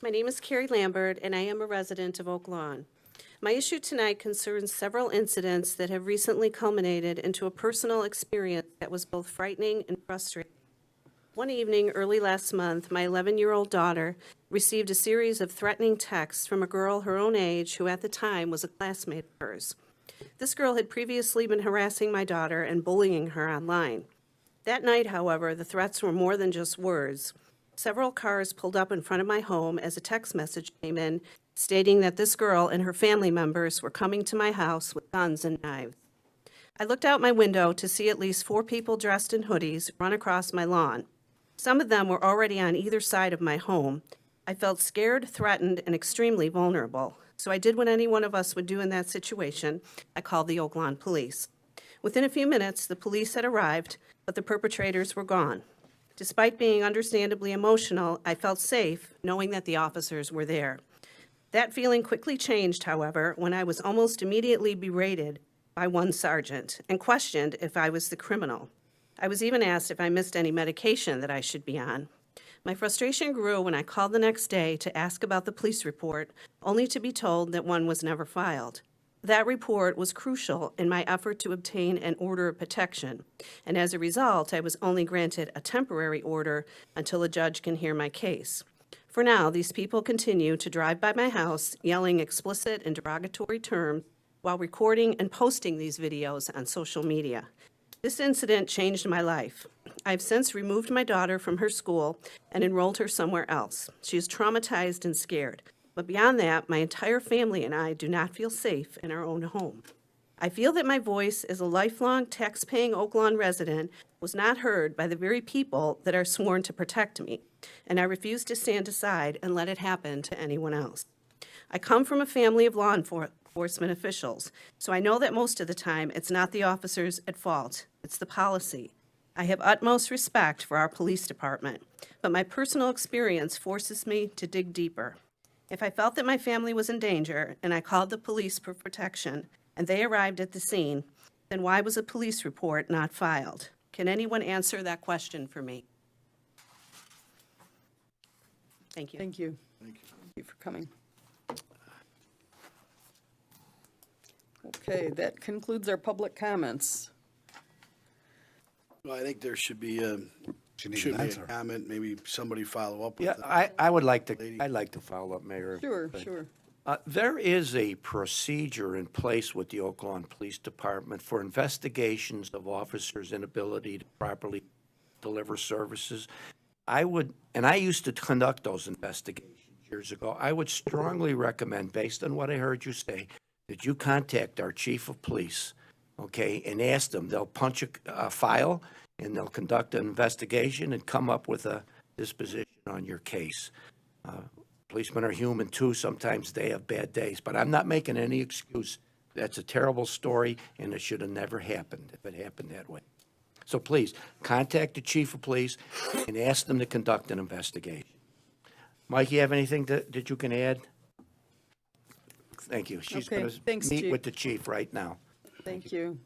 My name is Kari Lambert, and I am a resident of Oak Lawn. My issue tonight concerns several incidents that have recently culminated into a personal experience that was both frightening and frustrating. One evening early last month, my 11-year-old daughter received a series of threatening texts from a girl her own age who at the time was a classmate of hers. This girl had previously been harassing my daughter and bullying her online. That night, however, the threats were more than just words. Several cars pulled up in front of my home as a text message came in stating that this girl and her family members were coming to my house with guns and knives. I looked out my window to see at least 4 people dressed in hoodies run across my lawn. Some of them were already on either side of my home. I felt scared, threatened, and extremely vulnerable. So I did what any one of us would do in that situation. I called the Oak Lawn Police. Within a few minutes, the police had arrived, but the perpetrators were gone. Despite being understandably emotional, I felt safe knowing that the officers were there. That feeling quickly changed, however, when I was almost immediately berated by one sergeant and questioned if I was the criminal. I was even asked if I missed any medication that I should be on. My frustration grew when I called the next day to ask about the police report, only to be told that one was never filed. That report was crucial in my effort to obtain an order of protection, and as a result, I was only granted a temporary order until a judge can hear my case. For now, these people continue to drive by my house, yelling explicit and derogatory terms while recording and posting these videos on social media. This incident changed my life. I've since removed my daughter from her school and enrolled her somewhere else. She is traumatized and scared. But beyond that, my entire family and I do not feel safe in our own home. I feel that my voice as a lifelong tax-paying Oak Lawn resident was not heard by the very people that are sworn to protect me, and I refuse to stand aside and let it happen to anyone else. I come from a family of law enforcement officials, so I know that most of the time it's not the officers at fault, it's the policy. I have utmost respect for our police department, but my personal experience forces me to dig deeper. If I felt that my family was in danger and I called the police for protection and they arrived at the scene, then why was a police report not filed? Can anyone answer that question for me? Thank you. Thank you. Thank you for coming. Okay, that concludes our public comments. Well, I think there should be a comment, maybe somebody follow up with Yeah, that. I'd like to follow up, Mayor. Sure, sure. There is a procedure in place with the Oak Lawn Police Department for investigations of officers' inability to properly deliver services. I used to conduct those investigations years ago. I would strongly recommend, based on what I heard you say, that you contact our chief of police, okay, and ask them. They'll punch a file, and they'll conduct an investigation and come up with a disposition on your case. Policemen are human, too. Sometimes they have bad days. But I'm not making any excuse. That's a terrible story, and it should have never happened if it happened that way. So please, contact the chief of police and ask them to conduct an investigation. Mike, you have anything that you can add? Thank you. She's Okay, going to thanks, meet Chief. with the chief right now. Thank you.